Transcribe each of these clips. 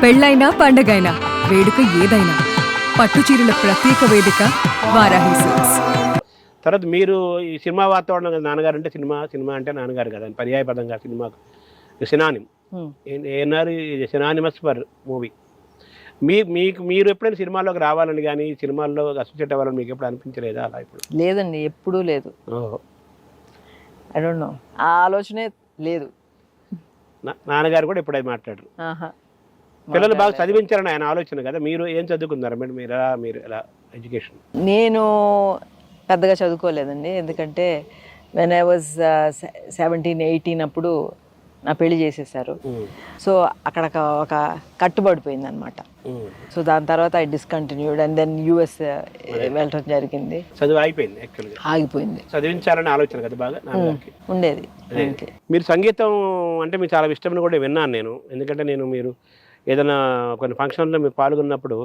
పెళ్ళైనా పండగైనా వేడుక ఏదైనా పట్టు చీరల ప్రత్యేక వేదిక వారాహి సిల్క్స్. తర్వాత మీరు ఈ సినిమా వాతావరణం కదా, నాన్నగారు అంటే సినిమా, సినిమా అంటే నాన్నగారు కదా అని పర్యాయపదంగా సినిమాకు సినానిమ్ ఏన్నారు, సినానిమస్ ఫర్ మూవీ. మీరు ఎప్పుడైనా సినిమాల్లోకి రావాలని కానీ సినిమాల్లో అసోసియేట్ అవ్వాలని మీకు ఎప్పుడు అనిపించలేదా? అలా ఇప్పుడు లేదండి, ఎప్పుడూ లేదు. ఐ డోంట్ నో, ఆ ఆలోచనే లేదు. నాన్నగారు కూడా ఎప్పుడైతే మాట్లాడరు. పిల్లలు బాగా చదివించారని ఆయన ఆలోచన కదా. మీరు ఏం చదువుకున్నారు మేడం? మీరు ఎలా ఎడ్యుకేషన్? నేను పెద్దగా చదువుకోలేదండి, ఎందుకంటే వెన్ ఐ వాజ్ 17-18 అప్పుడు నా పెళ్లి చేసేసారు. సో అక్కడ ఒక కట్టుబడిపోయింది అనమాట. సో దాని తర్వాత I discontinued and then US వెళ్ళటం జరిగింది. చదువు అయిపోయింది, యాక్చువల్గా ఆగిపోయింది. చదివించాలని ఆలోచన కదా బాగా ఉండేది. మీరు సంగీతం అంటే మీకు చాలా ఇష్టమని కూడా విన్నాను నేను. ఎందుకంటే మీరు ఏదైనా కొన్ని ఫంక్షన్లో మీరు పాల్గొన్నప్పుడు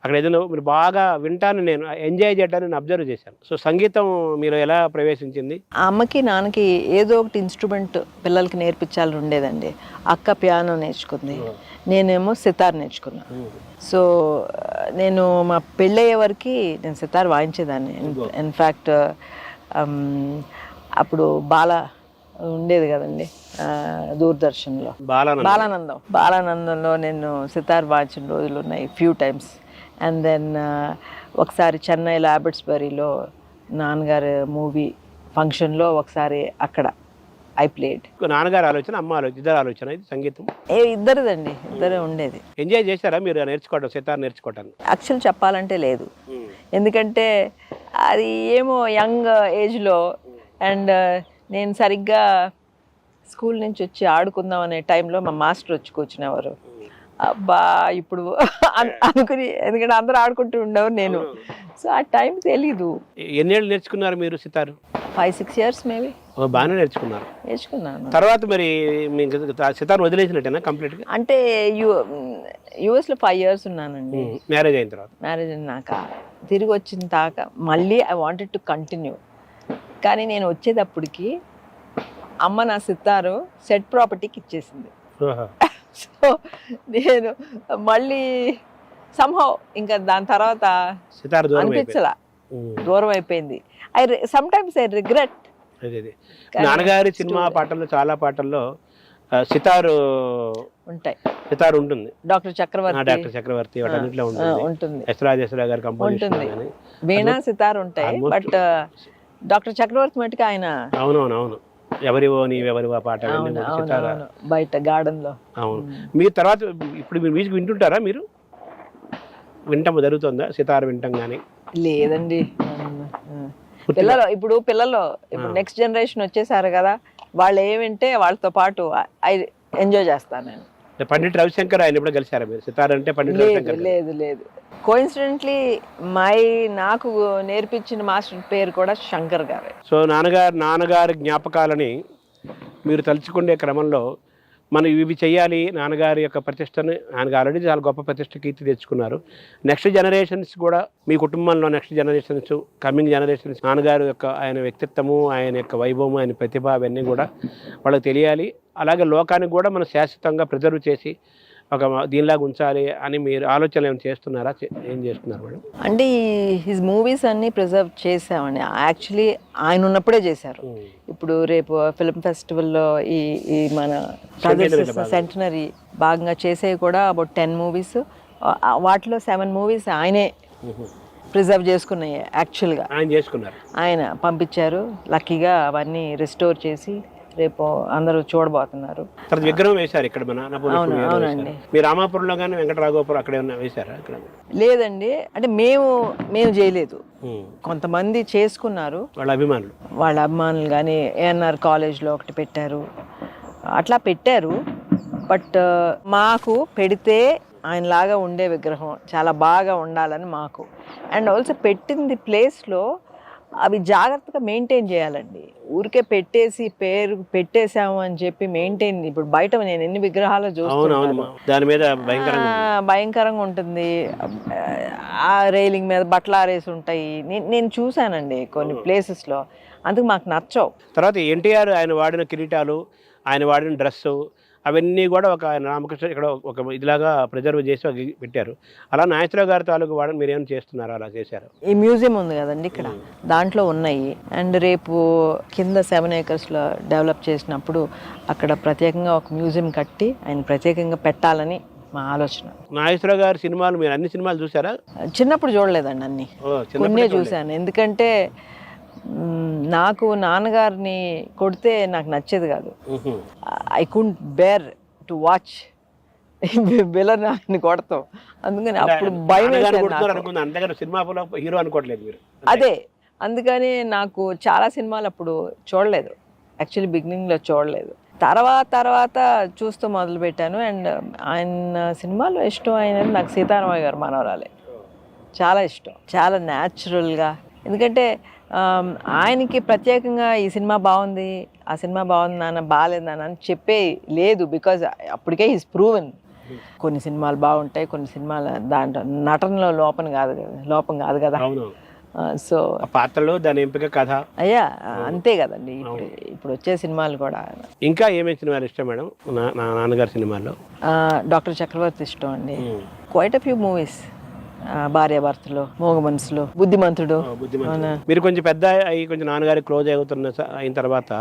అక్కడ ఏదైనా మీరు బాగా వింటాను, నేను ఎంజాయ్ చేయడానికి నేను అబ్జర్వ్ చేశాను. సో సంగీతం మీరు ఎలా ప్రవేశించింది? అమ్మకి నాన్నకి ఏదో ఒకటి ఇన్స్ట్రుమెంట్ పిల్లలకి నేర్పించాలని ఉండేదండి. అక్క పియానో నేర్చుకుంది, నేనేమో సితార్ నేర్చుకున్నా. సో నేను మా పెళ్ళయ్యే వరకు నేను సితార్ వాయించేదాన్ని. ఇన్ఫ్యాక్ట్ అప్పుడు ఉండేది కదండి దూరదర్శన్లో బాలానందంలో నేను సితార్ వాయించిన రోజులు ఉన్నాయి, ఫ్యూ టైమ్స్. అండ్ దెన్ ఒకసారి చెన్నైలో అబట్స్బరీలో నాన్నగారు మూవీ ఫంక్షన్లో ఒకసారి అక్కడ ఐ ప్లేడ్. నాన్నగారు ఆలోచన, అమ్మ ఆలోచన, ఇద్దరు ఆలోచన ఇది సంగీతం? ఇద్దరిదండి, ఇద్దరే ఉండేది. ఎంజాయ్ చేశారా మీరు నేర్చుకోవడం, సితార్ నేర్చుకోవటాన్ని? యాక్చువల్ చెప్పాలంటే లేదు, ఎందుకంటే అది ఏమో యంగ్ ఏజ్లో అండ్ నేను సరిగ్గా స్కూల్ నుంచి వచ్చి ఆడుకుందాం అనే టైంలో మా మాస్టర్ వచ్చి కూర్చునేవారు. అబ్బా ఇప్పుడు అనుకుని, ఎందుకంటే అందరూ ఆడుకుంటూ ఉండేవారు, నేను సో ఆ టైం తెలీదు. ఎన్నేళ్ళు నేర్చుకున్నారు మీరు సితారు? 5-6 years maybe. బాగానే నేర్చుకున్నాను. తర్వాత మరి సితార్ వదిలేసినట్టేనా కంప్లీట్గా? అంటే యుఎస్లో 5 years ఉన్నానండి. మ్యారేజ్ అయిన తర్వాత? మ్యారేజ్ అయినాక తిరిగి వచ్చిన దాకా మళ్ళీ ఐ వాంటెడ్ టు కంటిన్యూ. కానీ నేను వచ్చేటప్పటికి అమ్మ నా సితారు సెట్ ప్రాపర్టీకి ఇచ్చేసింది. సో నేను మళ్ళీ సంహౌ ఇంకా దాని తర్వాత అనిపించలా, దూరం అయిపోయింది. Sometimes I regret. నాన్నగారి సినిమా పాటల్లో చాలా పాటల్లో సితారు ఉంటాయి, సితారు ఉంటుంది. డాక్టర్ చక్రవర్తి ఉంటుంది, ఎస్రాజేశ్వర గారి కంపోజిషన్ ఉంటుంది, వీణా సితారు ఉంటాయి. బట్ డాక్టర్ చక్రవర్తి మట్టుకు ఆయన అవును ఎవరివో నీవెవరివో పాట బయట గార్డెన్ లో. అవును. మీరు తర్వాత ఇప్పుడు మీరు మ్యూజిక్ వింటుంటారా? మీరు వింటాం జరుగుతుందా సితార్ వింటాం? కానీ లేదండి, పిల్లలు ఇప్పుడు నెక్స్ట్ జనరేషన్ వచ్చేసారు కదా, వాళ్ళు ఏమింటే వాళ్ళతో పాటు ఎంజాయ్ చేస్తాను నేను. పండిట్ రవిశంకర్ ఆయన ఎప్పుడు కలిసారా మీరు? సితార్ అంటే పండిట్ రవిశంకర్? లేదు. కోఇన్సిడెంట్లీ నాకు నేర్పించిన మాస్టర్ పేరు కూడా శంకర్ గారే. సో నాన్నగారి జ్ఞాపకాలని మీరు తలుచుకునే క్రమంలో మనం ఇవి చెయ్యాలి, నాన్నగారి యొక్క ప్రతిష్టని, ఆయనకు ఆల్రెడీ చాలా గొప్ప ప్రతిష్ట కీర్తి తెచ్చుకున్నారు. నెక్స్ట్ జనరేషన్స్ కూడా, మీ కుటుంబంలో నెక్స్ట్ జనరేషన్స్, కమింగ్ జనరేషన్స్ నాన్నగారు యొక్క ఆయన వ్యక్తిత్వము, ఆయన యొక్క వైభవము, ఆయన ప్రతిభ అవన్నీ కూడా వాళ్ళకి తెలియాలి. అలాగే లోకానికి కూడా మనం శాశ్వతంగా ప్రిజర్వ్ చేసి ఒక దీనిలాగా ఉంచాలి అని మీరు ఆలోచనలు ఏమైనా చేస్తున్నారా? ఏం చేస్తున్నారు మేడం? అంటే హిజ్ మూవీస్ అన్ని ప్రిజర్వ్ చేసామండి. యాక్చువల్లీ ఆయన ఉన్నప్పుడే చేశారు. ఇప్పుడు రేపు ఫిల్మ్ ఫెస్టివల్లో ఈ మన సెంటనరీ భాగంగా చేసేవి కూడా అబౌట్ 10 movies. వాటిలో 7 movies ఆయనే ప్రిజర్వ్ చేసుకున్నాయి. యాక్చువల్గా ఆయన పంపించారు. లక్కీగా అవన్నీ రిస్టోర్ చేసి రేపు అందరూ చూడబోతున్నారు. విగ్రహం వేశారు ఇక్కడ మన. అవునండి. మీరు రామాపురంలో కానీ వెంకటరాఘవపురం అక్కడ వేశారా? లేదండి, అంటే మేము చేయలేదు, కొంతమంది చేసుకున్నారు, వాళ్ళ అభిమానులు కానీ ఏఎన్ఆర్ కాలేజ్లో ఒకటి పెట్టారు, అట్లా పెట్టారు. బట్ మాకు పెడితే ఆయనలాగా ఉండే విగ్రహం చాలా బాగా ఉండాలని మాకు. అండ్ ఆల్సో పెట్టింది ప్లేస్లో అవి జాగ్రత్తగా మెయింటైన్ చేయాలండి. ఊరికే పేరు పెట్టేసాము అని చెప్పి మెయింటైన్, ఇప్పుడు బయట నేను ఎన్ని విగ్రహాలు చూస్తున్నాను, భయంకరంగా ఉంటుంది. ఆ రైలింగ్ మీద బట్టలు ఆరేసి ఉంటాయి, నేను చూశానండి కొన్ని ప్లేసెస్లో. అందుకు మాకు నచ్చవు. తర్వాత ఎన్టీఆర్ ఆయన వాడిన కిరీటాలు, ఆయన వాడిన డ్రెస్సు, అవన్నీ కూడా ఒక రామకృష్ణ ఇక్కడ ఒక ఇదిలాగా ప్రిజర్వ్ చేసి ఒక పెట్టారు. అలా నాగేశ్వరరావు గారి తాలూకు వాడని మీరు ఏమైనా చేస్తున్నారా? అలా చేశారు. ఈ మ్యూజియం ఉంది కదండి ఇక్కడ, దాంట్లో ఉన్నాయి. అండ్ రేపు కింద 7 acresలో డెవలప్ చేసినప్పుడు అక్కడ ప్రత్యేకంగా ఒక మ్యూజియం కట్టి ఆయన ప్రత్యేకంగా పెట్టాలని మా ఆలోచన. నాగేశ్వరరావు గారి సినిమాలు మీరు అన్ని సినిమాలు చూసారా? చిన్నప్పుడు చూడలేదండి, అన్ని కొన్నే చూశాను. ఎందుకంటే నాకు నాన్నగారిని కొడితే నాకు నచ్చేది కాదు. I couldn't bear to watch villain ఆయన్ని కొడతాం, అందుకని అప్పుడు భయం హీరో అనుకోవట్లేదు మీరు. అదే అందుకని నాకు చాలా సినిమాలు అప్పుడు చూడలేదు, యాక్చువల్లీ బిగినింగ్లో చూడలేదు. తర్వాత చూస్తూ మొదలుపెట్టాను. అండ్ ఆయన సినిమాలో ఇష్టం అయినది నాకు సీతారామయ్య గారు మనవరాలే చాలా ఇష్టం, చాలా న్యాచురల్గా. ఎందుకంటే ఆయనకి ప్రత్యేకంగా ఈ సినిమా బాగుంది, ఆ సినిమా బాగుంది నాన్న, బాగాలేదు నాన్న అని చెప్పే లేదు. బికాజ్ అప్పటికే ఈజ్ ప్రూవెన్. కొన్ని సినిమాలు బాగుంటాయి, కొన్ని సినిమాలు దాంట్లో నటనలో లోపం కాదు కదా. సో పాత్రలు దాని ఎంపిక కథ అయ్యా అంతే కదండి. ఇప్పుడు వచ్చే సినిమాలు కూడా. ఇంకా ఏమేమి సినిమాలు ఇష్టం మేడం నాన్నగారి సినిమాల్లో? డాక్టర్ చక్రవర్తి ఇష్టం అండి. క్వైట్ అ ఫ్యూ మూవీస్, భార్యాభర్తలు, మోగ మనసులు, బుద్ధిమంతుడు. మీరు కొంచెం పెద్ద అయ్యి కొంచెం నాన్నగారికి క్లోజ్ అయిన తర్వాత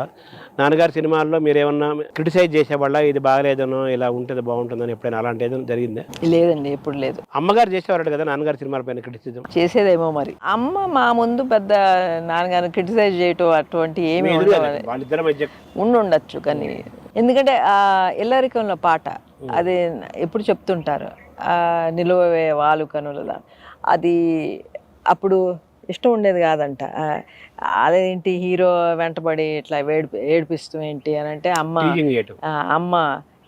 నాన్నగారి సినిమాల్లో మీరు ఏమన్నా క్రిటిసైజ్ చేసేవాళ్ళ, ఇది బాగలేదనో ఇలా ఉంటుంది బాగుంటుందని ఎప్పుడైనా అలాంటి ఏదైనా జరిగిందా? లేదండి, ఎప్పుడు లేదు. అమ్మగారు చేసేవారు కదా నాన్నగారి సినిమాల పైన క్రిటిసిజం? చేసేదేమో మరి. అమ్మ మా ముందు పెద్ద నాన్నగారిని క్రిటిసైజ్ చేయటం అటువంటి ఏమి వాళ్ళిద్దరి మధ్య ఉండొచ్చు. కానీ ఎందుకంటే ఆ ఇల్లరికంలో పాట అది ఎప్పుడు చెప్తుంటారు, నిలువవే వాలు కనుల, అది అప్పుడు ఇష్టం ఉండేది కాదంట. అదేంటి హీరో వెంటబడి ఇట్లా ఏడిపిస్తూ ఏంటి అని అంటే అమ్మ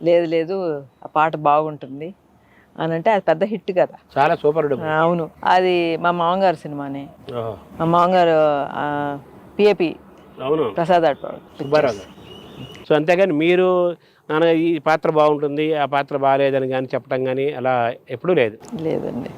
లేదు ఆ పాట బాగుంటుంది అని అంటే అది పెద్ద హిట్ కదా, చాలా సూపర్. అవును, అది మా మామగారు సినిమానే. మా మామగారు పిఏపి ప్రసాద్ సుబ్బారావు. సో అంతేగాని మీరు నాన్న ఈ పాత్ర బాగుంటుంది, ఆ పాత్ర బాగాలేదని కానీ చెప్పడం కానీ అలా ఎప్పుడూ లేదు? లేదండి.